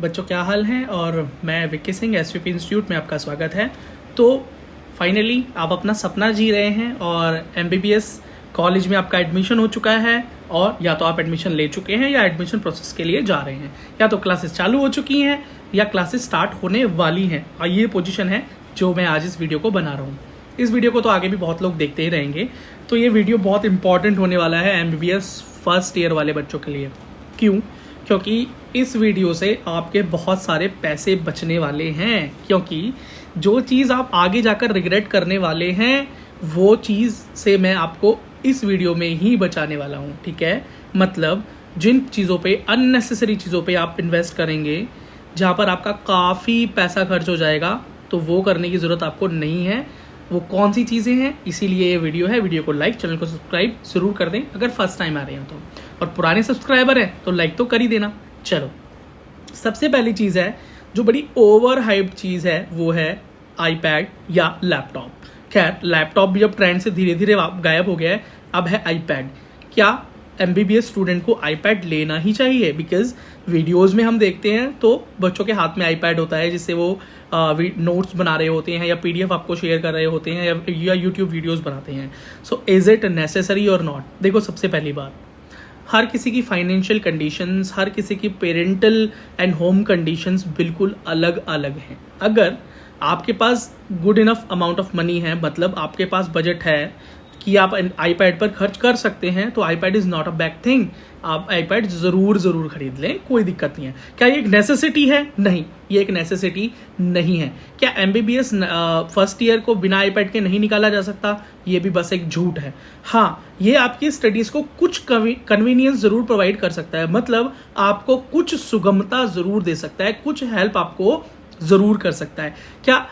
बच्चों क्या हाल है। और मैं विक्की सिंह एसवीपी इंस्टीट्यूट में आपका स्वागत है। तो फाइनली आप अपना सपना जी रहे हैं और एमबीबीएस कॉलेज में आपका एडमिशन हो चुका है, और या तो आप एडमिशन ले चुके हैं या एडमिशन प्रोसेस के लिए जा रहे हैं, या तो क्लासेस चालू हो चुकी हैं या क्लासेस स्टार्ट होने वाली हैं। और ये पोजीशन है जो मैं आज इस वीडियो को बना रहा हूँ। इस वीडियो को तो आगे भी बहुत लोग देखते ही रहेंगे, तो ये वीडियो बहुत इंपॉर्टेंट होने वाला है एमबीबीएस फर्स्ट ईयर वाले बच्चों के लिए। क्यों? क्योंकि इस वीडियो से आपके बहुत सारे पैसे बचने वाले हैं। क्योंकि जो चीज़ आप आगे जाकर रिग्रेट करने वाले हैं वो चीज़ से मैं आपको इस वीडियो में ही बचाने वाला हूँ। ठीक है, मतलब जिन चीज़ों पे, अननेसेसरी चीज़ों पे आप इन्वेस्ट करेंगे, जहाँ पर आपका काफ़ी पैसा खर्च हो जाएगा, तो वो करने की ज़रूरत आपको नहीं है। वो कौन सी चीज़ें हैं, इसीलिए ये वीडियो है। वीडियो को लाइक, चैनल को सब्सक्राइब ज़रूर कर दें अगर फर्स्ट टाइम आ रहे हैं तो, और पुराने सब्सक्राइबर हैं तो लाइक तो कर ही देना। चलो, सबसे पहली चीज़ है जो बड़ी ओवर हाइप्ड चीज़ है वो है आईपैड या लैपटॉप। खैर, लैपटॉप भी अब ट्रेंड से धीरे धीरे गायब हो गया है, अब है आईपैड। क्या एमबीबीएस स्टूडेंट को आईपैड लेना ही चाहिए? बिकॉज वीडियोस में हम देखते हैं तो बच्चों के हाथ में आईपैड होता है, जिससे वो नोट्स बना रहे होते हैं या पीडीएफ आपको शेयर कर रहे होते हैं या यूट्यूब वीडियोस बनाते हैं। सो इज़ इट नेसेसरी और नॉट? देखो, सबसे पहली बात, हर किसी की फाइनेंशियल कंडीशंस, हर किसी की पेरेंटल एंड होम कंडीशंस बिल्कुल अलग अलग हैं। अगर आपके पास good enough amount of money है, मतलब आपके पास बजट है कि आप आईपैड पर खर्च कर सकते हैं, तो iPad is not a bad thing. आप आईपैड ज़रूर खरीद लें, कोई दिक्कत नहीं है। क्या ये एक नेसेसिटी है? नहीं, ये एक नेसेसिटी नहीं है। क्या एमबीबीएस फर्स्ट ईयर को बिना आईपैड के नहीं निकाला जा सकता? ये भी बस एक झूठ है। हाँ, ये आपकी स्टडीज़ को कुछ कन्वीनियंस ज़रूर प्रोवाइड कर सकता है, मतलब आपको कुछ सुगमता ज़रूर दे सकता है, कुछ हेल्प आपको ज़रूर कर सकता है। क्या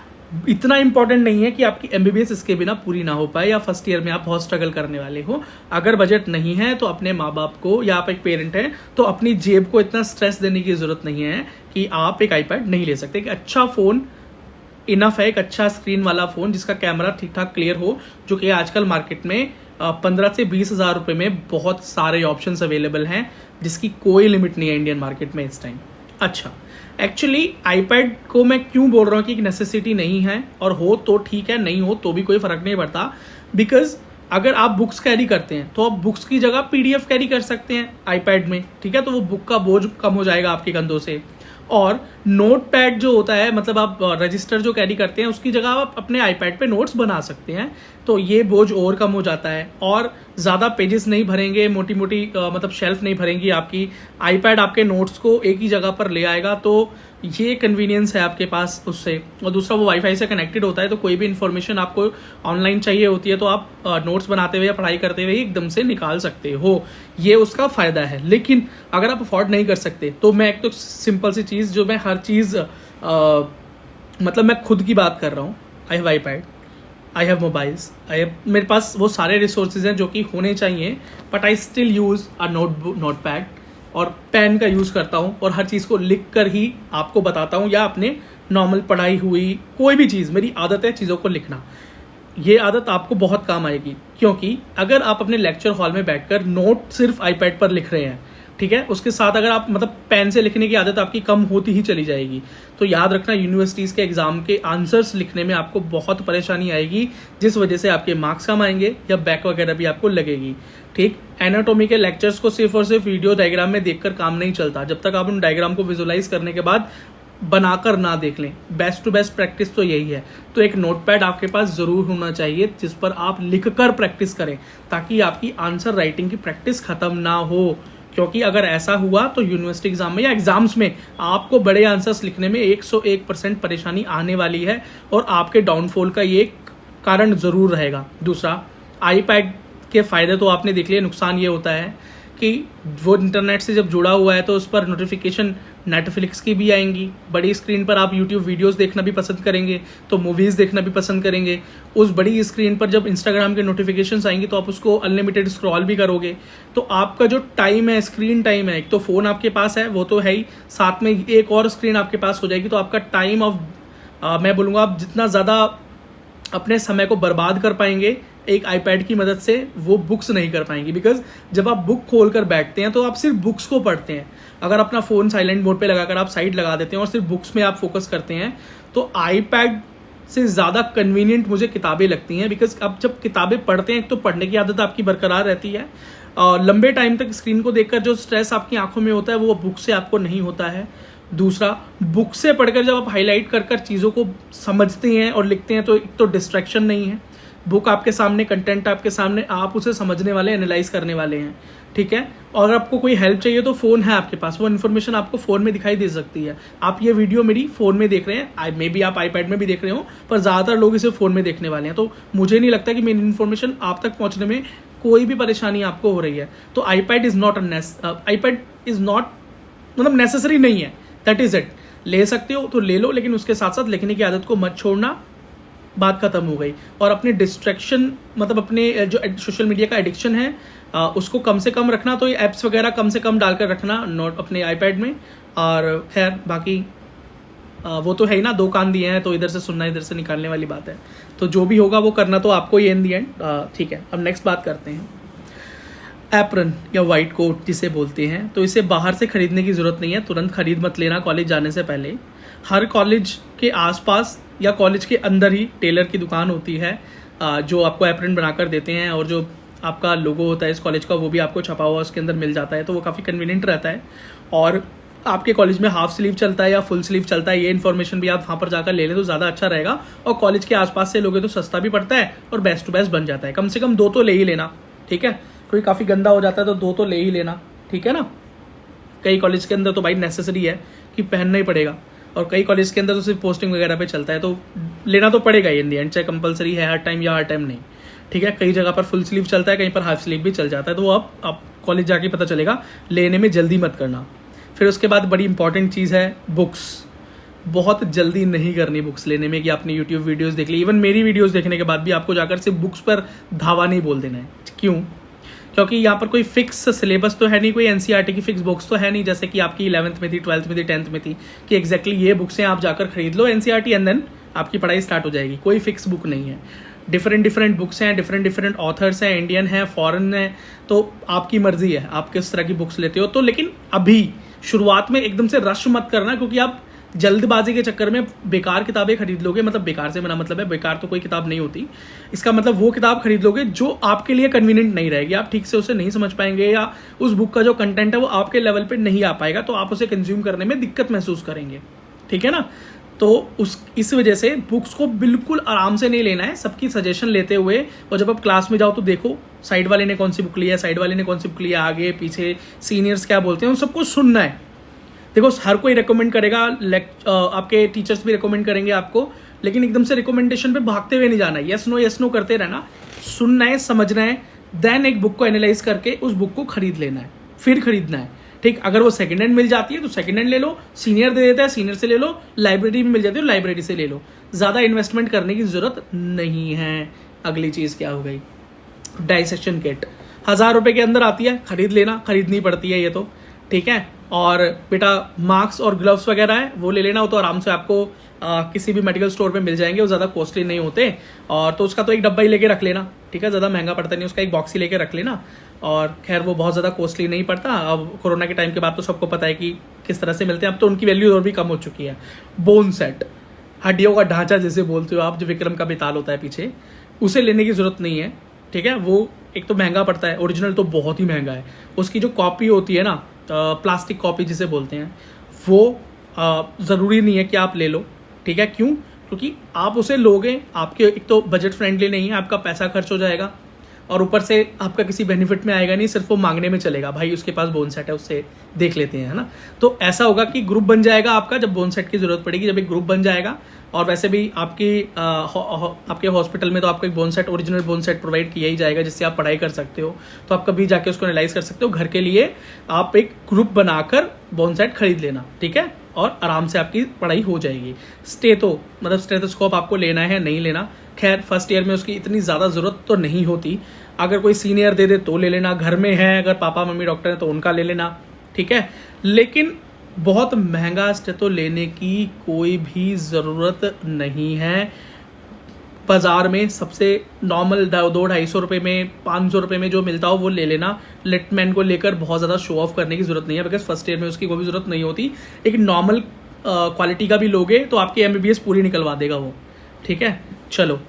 इतना इंपॉर्टेंट नहीं है कि आपकी एमबीबीएस इसके बिना पूरी ना हो पाए, या फर्स्ट ईयर में आप बहुत स्ट्रगल करने वाले हो? अगर बजट नहीं है तो अपने माँ बाप को, या आप एक पेरेंट हैं तो अपनी जेब को इतना स्ट्रेस देने की ज़रूरत नहीं है कि आप एक आईपैड नहीं ले सकते। एक अच्छा फ़ोन इनफ है, एक अच्छा स्क्रीन वाला फ़ोन जिसका कैमरा ठीक ठाक क्लियर हो, जो कि आजकल मार्केट में 15 से 20 हज़ार रुपये में बहुत सारे ऑप्शंस अवेलेबल हैं, जिसकी कोई लिमिट नहीं है इंडियन मार्केट में इस टाइम। अच्छा, एक्चुअली आईपैड को मैं क्यों बोल रहा हूँ कि एक नेसेसिटी नहीं है, और हो तो ठीक है, नहीं हो तो भी कोई फ़र्क नहीं पड़ता। बिकॉज अगर आप बुक्स कैरी करते हैं तो आप बुक्स की जगह पीडीएफ कैरी कर सकते हैं आईपैड में। ठीक है, तो वो बुक का बोझ कम हो जाएगा आपके कंधों से। और नोट पैड जो होता है, मतलब आप रजिस्टर जो कैरी करते हैं, उसकी जगह आप अपने आईपैड पे नोट्स बना सकते हैं, तो ये बोझ और कम हो जाता है। और ज़्यादा पेजेस नहीं भरेंगे, मोटी मोटी मतलब शेल्फ नहीं भरेंगी आपकी। आईपैड आपके नोट्स को एक ही जगह पर ले आएगा, तो ये कन्वीनियंस है आपके पास उससे। और दूसरा, वो वाईफाई से कनेक्टेड होता है, तो कोई भी इन्फॉर्मेशन आपको ऑनलाइन चाहिए होती है तो आप नोट्स बनाते हुए या पढ़ाई करते हुए एकदम से निकाल सकते हो। ये उसका फ़ायदा है। लेकिन अगर आप अफोर्ड नहीं कर सकते तो मैं एक तो सिंपल सी चीज़, जो मैं हर चीज़ मतलब मैं खुद की बात कर रहा हूँ। I have iPad, I have mobiles, मेरे पास वो सारे रिसोर्सेज हैं जो कि होने चाहिए, but I still use a note pad और पेन का यूज़ करता हूँ, और हर चीज़ को लिख कर ही आपको बताता हूँ, या अपने नॉर्मल पढ़ाई हुई कोई भी चीज़, मेरी आदत है चीज़ों को लिखना। ये आदत आपको बहुत काम आएगी, क्योंकि अगर आप अपने लेक्चर हॉल में बैठकर नोट सिर्फ आईपैड पर लिख रहे हैं, ठीक है, उसके साथ अगर आप मतलब पेन से लिखने की आदत आपकी कम होती ही चली जाएगी, तो याद रखना यूनिवर्सिटीज़ के एग्जाम के आंसर्स लिखने में आपको बहुत परेशानी आएगी, जिस वजह से आपके मार्क्स कम आएंगे या बैक वगैरह भी आपको लगेगी। ठीक, एनाटॉमी के लेक्चर्स को सिर्फ और सिर्फ वीडियो डायग्राम में देखकर काम नहीं चलता, जब तक आप उन डायग्राम को विजुअलाइज करने के बाद बनाकर ना देख लें। बेस्ट टू बेस्ट प्रैक्टिस तो यही है। तो एक नोटपैड आपके पास ज़रूर होना चाहिए जिस पर आप लिखकर प्रैक्टिस करें, ताकि आपकी आंसर राइटिंग की प्रैक्टिस खत्म ना हो। क्योंकि अगर ऐसा हुआ तो यूनिवर्सिटी एग्जाम में या एग्जाम्स में आपको बड़े आंसर्स लिखने में 101% परेशानी आने वाली है, और आपके डाउनफॉल का ये कारण ज़रूर रहेगा। दूसरा, आईपैड के फ़ायदे तो आपने देख लिए, नुकसान ये होता है कि वो इंटरनेट से जब जुड़ा हुआ है तो उस पर नोटिफिकेशन नेटफ्लिक्स की भी आएंगी। बड़ी स्क्रीन पर आप यूट्यूब वीडियोस देखना भी पसंद करेंगे, तो मूवीज़ देखना भी पसंद करेंगे। उस बड़ी स्क्रीन पर जब इंस्टाग्राम के नोटिफिकेशंस आएंगी तो आप उसको अनलिमिटेड स्क्रॉल भी करोगे। तो आपका जो टाइम है, स्क्रीन टाइम है, एक तो फ़ोन आपके पास है, वो तो है ही, साथ में एक और स्क्रीन आपके पास हो जाएगी, तो आपका टाइम ऑफ मैं बोलूँगा आप जितना ज़्यादा अपने समय को बर्बाद कर पाएंगे एक आईपैड की मदद से, वो बुक्स नहीं कर पाएंगी। बिकॉज जब आप बुक खोल कर बैठते हैं तो आप सिर्फ बुक्स को पढ़ते हैं। अगर अपना फ़ोन साइलेंट मोड पे लगाकर आप साइड लगा देते हैं और सिर्फ बुक्स में आप फोकस करते हैं, तो आईपैड से ज़्यादा कन्वीनियंट मुझे किताबें लगती हैं। बिकॉज अब जब किताबें पढ़ते हैं तो पढ़ने की आदत आपकी बरकरार रहती है, और लंबे टाइम तक स्क्रीन को देखकर जो स्ट्रेस आपकी आंखों में होता है वो बुक से आपको नहीं होता है। दूसरा, बुक से पढ़कर जब आप हाईलाइट कर कर चीज़ों को समझते हैं और लिखते हैं तो एक तो डिस्ट्रैक्शन नहीं है, बुक आपके सामने, कंटेंट आपके सामने, आप उसे समझने वाले, एनालाइज करने वाले हैं, ठीक है। और अगर आपको कोई हेल्प चाहिए तो फ़ोन है आपके पास, वो इन्फॉर्मेशन आपको फ़ोन में दिखाई दे सकती है। आप ये वीडियो मेरी फ़ोन में देख रहे हैं, मे बी आप आईपैड में भी देख रहे हो, पर ज़्यादातर लोग इसे फ़ोन में देखने वाले हैं, तो मुझे नहीं लगता कि मेरी इन्फॉर्मेशन आप तक पहुँचने में कोई भी परेशानी आपको हो रही है। तो आईपैड इज़ नॉट मतलब नेसेसरी नहीं है, दैट इज़ इट। ले सकते हो तो ले लो, लेकिन उसके साथ साथ लिखने की आदत को मत छोड़ना, बात खत्म हो गई। और अपने डिस्ट्रैक्शन, मतलब अपने जो सोशल मीडिया का एडिक्शन है उसको कम से कम रखना, तो ये ऐप्स वगैरह कम से कम डालकर रखना नोट अपने आईपैड में। और खैर बाकी वो तो है ही ना, 2 कान दिए हैं तो इधर से सुनना इधर से निकालने वाली बात है, तो जो भी होगा वो करना तो आपको ही इन दी एंड, ठीक है। अब नेक्स्ट बात करते हैं, एप्रन या वाइट कोट जिसे बोलते हैं, तो इसे बाहर से खरीदने की ज़रूरत नहीं है, तुरंत खरीद मत लेना कॉलेज जाने से पहले। हर कॉलेज के आसपास या कॉलेज के अंदर ही टेलर की दुकान होती है जो आपको एप्रन बनाकर देते हैं, और जो आपका लोगो होता है इस कॉलेज का वो भी आपको छपा हुआ उसके अंदर मिल जाता है, तो वो काफ़ी कन्वीनियंट रहता है। और आपके कॉलेज में हाफ स्लीव चलता है या फुल स्लीव चलता है, ये इन्फॉर्मेशन भी आप वहाँ पर जाकर ले लें तो ज़्यादा अच्छा रहेगा। और कॉलेज के आसपास से लोगे तो सस्ता भी पड़ता है और बेस्ट टू बेस्ट बन जाता है। कम से कम 2 तो ले ही लेना, ठीक है। कोई काफ़ी गंदा हो जाता है तो 2 तो ले ही लेना, ठीक है ना। कई कॉलेज के अंदर तो भाई नेसेसरी है कि पहनना ही पड़ेगा, और कई कॉलेज के अंदर तो सिर्फ पोस्टिंग वगैरह पे चलता है, तो लेना तो पड़ेगा इन दी एंड, चाहे कंपलसरी है हर टाइम या हर टाइम नहीं, ठीक है। कई जगह पर फुल स्लीव चलता है, कहीं पर हाफ स्लीव भी चल जाता है, तो वो अब कॉलेज जाके पता चलेगा। लेने में जल्दी मत करना। फिर उसके बाद बड़ी इंपॉर्टेंट चीज़ है बुक्स। बहुत जल्दी नहीं करनी बुक्स लेने में कि आपने यूट्यूब वीडियोज़ देख ली, इवन मेरी वीडियोज़ देखने के बाद भी आपको जाकर सिर्फ बुक्स पर धावा नहीं बोल देना है। क्यों? क्योंकि यहाँ पर कोई फिक्स सिलेबस तो है नहीं, कोई एनसीईआरटी की फिक्स बुक्स तो है नहीं, जैसे कि आपकी 11th में थी, 12th में थी, 10th में थी, कि एग्जैक्टली ये बुक्स हैं आप जाकर खरीद लो एनसीईआरटी एंड देन आपकी पढ़ाई स्टार्ट हो जाएगी। कोई फिक्स बुक नहीं है, डिफरेंट बुक्स हैं, डिफरेंट ऑथर्स हैं, इंडियन है, फॉरेन है, तो आपकी मर्जी है आप किस तरह की बुक्स लेते हो। तो लेकिन अभी शुरुआत में एकदम से रश मत करना, क्योंकि आप जल्दबाजी के चक्कर में बेकार किताबें खरीद लोगे। मतलब बेकार से मेरा मतलब है, बेकार तो कोई किताब नहीं होती, इसका मतलब वो किताब खरीद लोगे जो आपके लिए कन्वीनियंट नहीं रहेगी, आप ठीक से उसे नहीं समझ पाएंगे, या उस बुक का जो कंटेंट है वो आपके लेवल पे नहीं आ पाएगा, तो आप उसे कंज्यूम करने में दिक्कत महसूस करेंगे, ठीक है ना। तो इस वजह से बुक्स को बिल्कुल आराम से नहीं लेना है, सबकी सजेशन लेते हुए। और जब आप क्लास में जाओ तो देखो साइड वाले ने कौन सी बुक लिया है, साइड वाले ने कौन सी बुक लिया, आगे पीछे सीनियर्स क्या बोलते हैं, उन सबको सुनना है। देखो हर कोई रिकमेंड करेगा, आपके टीचर्स भी रिकमेंड करेंगे आपको, लेकिन एकदम से रिकमेंडेशन पे भागते हुए नहीं जाना है। यस नो करते रहना, सुनना है, समझना है, देन एक बुक को एनालाइज करके उस बुक को खरीद लेना है, फिर खरीदना है, ठीक। अगर वो सेकंड हैंड मिल जाती है तो सेकंड हैंड ले लो, सीनियर दे देता है सीनियर से ले लो, लाइब्रेरी में मिल जाती है लाइब्रेरी से ले लो, ज़्यादा इन्वेस्टमेंट करने की ज़रूरत नहीं है। अगली चीज़ क्या हो गई, डाइसेक्शन किट 1000 रुपये के अंदर आती है, खरीद लेना, खरीदनी पड़ती है ये तो, ठीक है। और बेटा मास्क और ग्लव्स वगैरह है वो ले लेना, वो तो आराम से आपको किसी भी मेडिकल स्टोर पे मिल जाएंगे, वो ज़्यादा कॉस्टली नहीं होते। और तो उसका तो एक डब्बा ही लेके रख लेना, ठीक है, ज़्यादा महंगा पड़ता नहीं, उसका एक बॉक्स ही लेके रख लेना। और खैर वो बहुत ज़्यादा कॉस्टली नहीं पड़ता। अब कोरोना के टाइम के बाद तो सबको पता है कि किस तरह से मिलते हैं, अब तो उनकी वैल्यू और भी कम हो चुकी है। बोन सेट, हड्डियों का ढांचा जैसे बोलते हो आप, जो विक्रम का बेताल होता है पीछे, उसे लेने की ज़रूरत नहीं है, ठीक है। वो एक तो महंगा पड़ता है, ओरिजिनल तो बहुत ही महंगा है, उसकी जो कॉपी होती है ना, प्लास्टिक कॉपी जिसे बोलते हैं, वो ज़रूरी नहीं है कि आप ले लो, ठीक है। क्यों? क्योंकि आप उसे लोगे, आपके एक तो बजट फ्रेंडली नहीं है, आपका पैसा खर्च हो जाएगा, और ऊपर से आपका किसी बेनिफिट में आएगा नहीं, सिर्फ वो मांगने में चलेगा, भाई उसके पास बोन सेट है उससे देख लेते हैं, है ना। तो ऐसा होगा कि ग्रुप बन जाएगा आपका, जब बोन सेट की ज़रूरत पड़ेगी, जब एक ग्रुप बन जाएगा। और वैसे भी आपके हॉस्पिटल में तो आपको एक bone set, original bone set provide किया ही जाएगा, जिससे आप पढ़ाई कर सकते हो, तो आप कभी जाके उसको एनालाइज कर सकते हो। घर के लिए आप एक ग्रुप बनाकर बोन सेट खरीद लेना, ठीक है, और आराम से आपकी पढ़ाई हो जाएगी। स्टेथोस्कोप आपको लेना है नहीं लेना, खैर फर्स्ट ईयर में उसकी इतनी ज़्यादा ज़रूरत तो नहीं होती, अगर कोई सीनियर दे दे तो ले लेना, घर में है अगर पापा मम्मी डॉक्टर हैं तो उनका ले लेना, ठीक है। लेकिन बहुत महंगा स्टेथो लेने की कोई भी ज़रूरत नहीं है। बाज़ार में सबसे नॉर्मल 200-250 रुपये में, 500 रुपये में जो मिलता हो वो ले लेना। लिटमैन को लेकर बहुत ज़्यादा शो ऑफ करने की ज़रूरत नहीं है, बिकॉज फर्स्ट ईयर में उसकी कोई भी ज़रूरत नहीं होती। एक नॉर्मल क्वालिटी का भी लोगे तो आपकी MBBS पूरी निकलवा देगा वो, ठीक है। चलो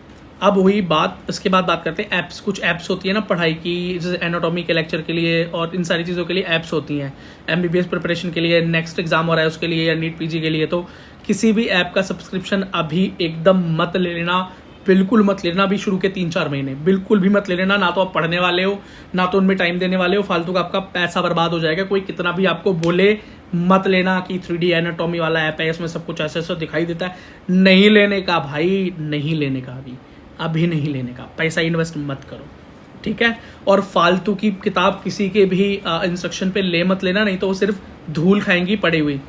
अब हुई बात, इसके बाद बात करते हैं ऐप्स। कुछ ऐप्स होती है ना पढ़ाई की, जैसे एनाटॉमी के लेक्चर के लिए और इन सारी चीज़ों के लिए ऐप्स होती हैं। MBBS प्रिपरेशन के लिए, नेक्स्ट एग्जाम हो रहा है उसके लिए, या नीट PG के लिए, तो किसी भी ऐप का सब्सक्रिप्शन अभी एकदम मत ले लेना, बिल्कुल मत लेना। अभी शुरू के 3-4 महीने बिल्कुल भी मत ले लेना। ना तो आप पढ़ने वाले हो, ना तो उनमें टाइम देने वाले हो, फालतू का आपका पैसा बर्बाद हो जाएगा। कोई कितना भी आपको बोले मत लेना कि 3D एनाटॉमी वाला ऐप है, इसमें सब कुछ ऐसे ऐसे दिखाई देता है। नहीं लेने का भाई, नहीं लेने का, अभी नहीं लेने का। पैसा इन्वेस्ट मत करो, ठीक है। और फालतू की किताब किसी के भी इंस्ट्रक्शन पे ले मत लेना, नहीं तो वो सिर्फ धूल खाएंगी पड़ी हुई,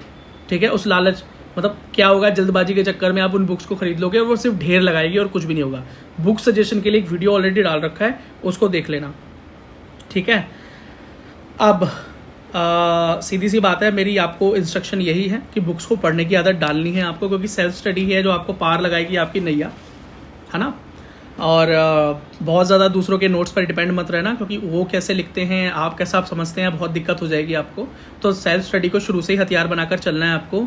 ठीक है। उस लालच, मतलब क्या होगा, जल्दबाजी के चक्कर में आप उन बुक्स को खरीद लोगे और वो सिर्फ ढेर लगाएगी और कुछ भी नहीं होगा। बुक सजेशन के लिए एक वीडियो ऑलरेडी डाल रखा है, उसको देख लेना, ठीक है। अब सीधी सी बात है, मेरी आपको इंस्ट्रक्शन यही है कि बुक्स को पढ़ने की आदत डालनी है आपको, क्योंकि सेल्फ स्टडी है जो आपको पार लगाएगी आपकी नैया, है ना। और बहुत ज़्यादा दूसरों के नोट्स पर डिपेंड मत रहना, क्योंकि वो कैसे लिखते हैं, आप कैसा आप समझते हैं, बहुत दिक्कत हो जाएगी आपको। तो सेल्फ स्टडी को शुरू से ही हथियार बनाकर चलना है आपको।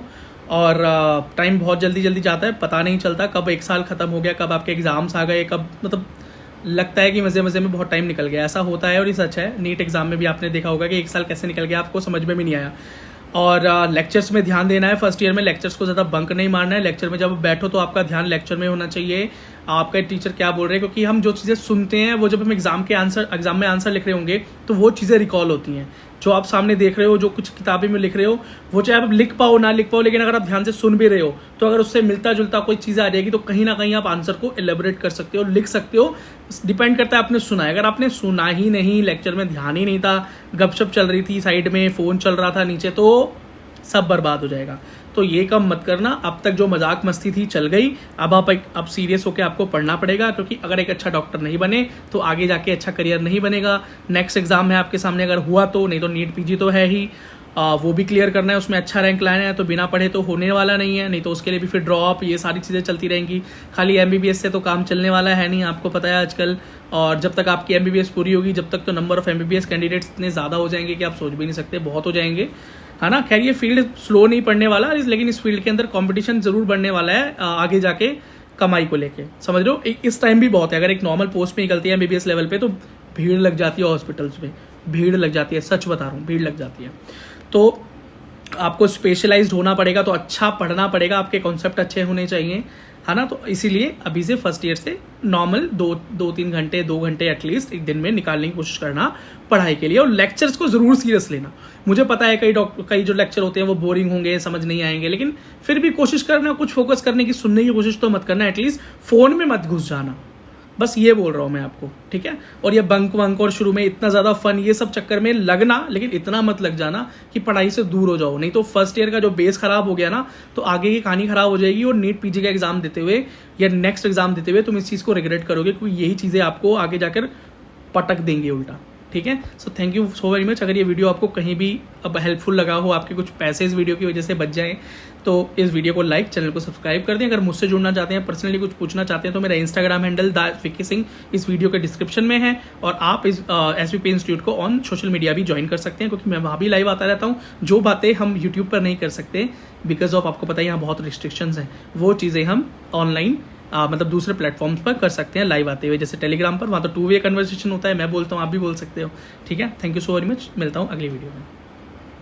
और टाइम बहुत जल्दी जल्दी जाता है, पता नहीं चलता कब 1 साल ख़त्म हो गया, कब आपके एग्ज़ाम्स आ गए, कब, मतलब लगता है कि मज़े मज़े में बहुत टाइम निकल गया। ऐसा होता है और ये सच है। नीट एग्ज़ाम में भी आपने देखा होगा कि 1 साल कैसे निकल गया, आपको समझ में भी नहीं आया। और लेक्चर्स में ध्यान देना है। फर्स्ट ईयर में लेक्चर्स को ज़्यादा बंक नहीं मारना है। लेक्चर में जब बैठो तो आपका ध्यान लेक्चर में होना चाहिए, आपका टीचर क्या बोल रहे हैं, क्योंकि हम जो चीज़ें सुनते हैं वो जब हम एग्जाम में आंसर लिख रहे होंगे तो वो चीज़ें रिकॉल होती हैं। जो आप सामने देख रहे हो, जो कुछ किताबें में लिख रहे हो, वो चाहे आप लिख पाओ ना लिख पाओ, लेकिन अगर आप ध्यान से सुन भी रहे हो तो अगर उससे मिलता जुलता कोई चीज़ आ जाएगी तो कहीं ना कहीं आप आंसर को एलेबोरेट कर सकते हो, लिख सकते हो। डिपेंड करता है आपने सुना है। अगर आपने सुना ही नहीं, लेक्चर में ध्यान ही नहीं था, गपशप चल रही थी साइड में, फ़ोन चल रहा था नीचे, तो सब बर्बाद हो जाएगा। तो ये काम मत करना। अब तक जो मजाक मस्ती थी चल गई, अब सीरियस होकर आपको पढ़ना पड़ेगा, क्योंकि अगर एक अच्छा डॉक्टर नहीं बने तो आगे जाके अच्छा करियर नहीं बनेगा। नेक्स्ट एग्जाम है आपके सामने, अगर हुआ तो, नहीं तो नीट PG तो है ही, वो भी क्लियर करना है, उसमें अच्छा रैंक लाना है। तो बिना पढ़े तो होने वाला नहीं है, नहीं तो उसके लिए भी फिर ड्रॉप, ये सारी चीज़ें चलती रहेंगी। खाली MBBS से तो काम चलने वाला है नहीं, आपको पता है आजकल। और जब तक आपकी MBBS पूरी होगी, जब तक तो नंबर ऑफ MBBS कैंडिडेट्स इतने ज़्यादा हो जाएंगे कि आप सोच भी नहीं सकते, बहुत हो जाएंगे, है ना। खैर ये फील्ड स्लो नहीं पड़ने वाला, लेकिन इस फील्ड के अंदर कंपटीशन जरूर बढ़ने वाला है आगे जाके कमाई को लेके, समझ लो। इस टाइम भी बहुत है। अगर एक नॉर्मल पोस्ट में निकलती है MBBS लेवल पे तो भीड़ लग जाती है, हॉस्पिटल्स में भीड़ लग जाती है, सच बता रहा हूँ, भीड़ लग जाती है। तो आपको स्पेशलाइज्ड होना पड़ेगा, तो अच्छा पढ़ना पड़ेगा, आपके कॉन्सेप्ट अच्छे होने चाहिए, है ना। तो इसीलिए अभी से फर्स्ट ईयर से नॉर्मल 2-3 घंटे 2 घंटे एटलीस्ट एक दिन में निकालने की कोशिश करना पढ़ाई के लिए। और लेक्चर्स को जरूर सीरियस लेना। मुझे पता है कई जो लेक्चर होते हैं वो बोरिंग होंगे, समझ नहीं आएंगे, लेकिन फिर भी कोशिश करना, कुछ फोकस करने की, सुनने की कोशिश तो मत करना। एटलीस्ट फोन में मत घुस जाना, बस ये बोल रहा हूँ मैं आपको, ठीक है। और ये बंक वंक और शुरू में इतना ज़्यादा फन, ये सब चक्कर में लगना, लेकिन इतना मत लग जाना कि पढ़ाई से दूर हो जाओ। नहीं तो फर्स्ट ईयर का जो बेस खराब हो गया ना, तो आगे की कहानी खराब हो जाएगी। और नीट PG का एग्जाम देते हुए या नेक्स्ट एग्जाम देते हुए तुम इस चीज़ को रिग्रेट करोगे, क्योंकि यही चीज़ें आपको आगे जाकर पटक देंगे उल्टा, ठीक है। So thank you so very much. अगर ये वीडियो आपको कहीं भी अब हेल्पफुल लगा हो, आपके कुछ पैसे इस वीडियो की वजह से बच जाएं, तो इस वीडियो को लाइक, चैनल को सब्सक्राइब कर दें। अगर मुझसे जुड़ना चाहते हैं, पर्सनली कुछ पूछना चाहते हैं, तो मेरा इंस्टाग्राम हैंडल विक्की सिंह इस वीडियो के डिस्क्रिप्शन में है। और आप इस SVP इंस्टीट्यूट को ऑन सोशल मीडिया भी ज्वाइन कर सकते हैं, क्योंकि मैं वहाँ भी लाइव आता रहता हूँ। जो बातें हम यूट्यूब पर नहीं कर सकते बिकॉज ऑफ, आपको पता है यहाँ बहुत रिस्ट्रिक्शंस हैं, वो चीज़ें हम ऑनलाइन मतलब दूसरे प्लेटफॉर्म्स पर कर सकते हैं लाइव आते हुए। जैसे टेलीग्राम पर, वहाँ तो 2 वे कन्वर्सेशन होता है, मैं बोलता हूँ, आप भी बोल सकते हो, ठीक है। Thank you so very much. मिलता हूँ अगली वीडियो में।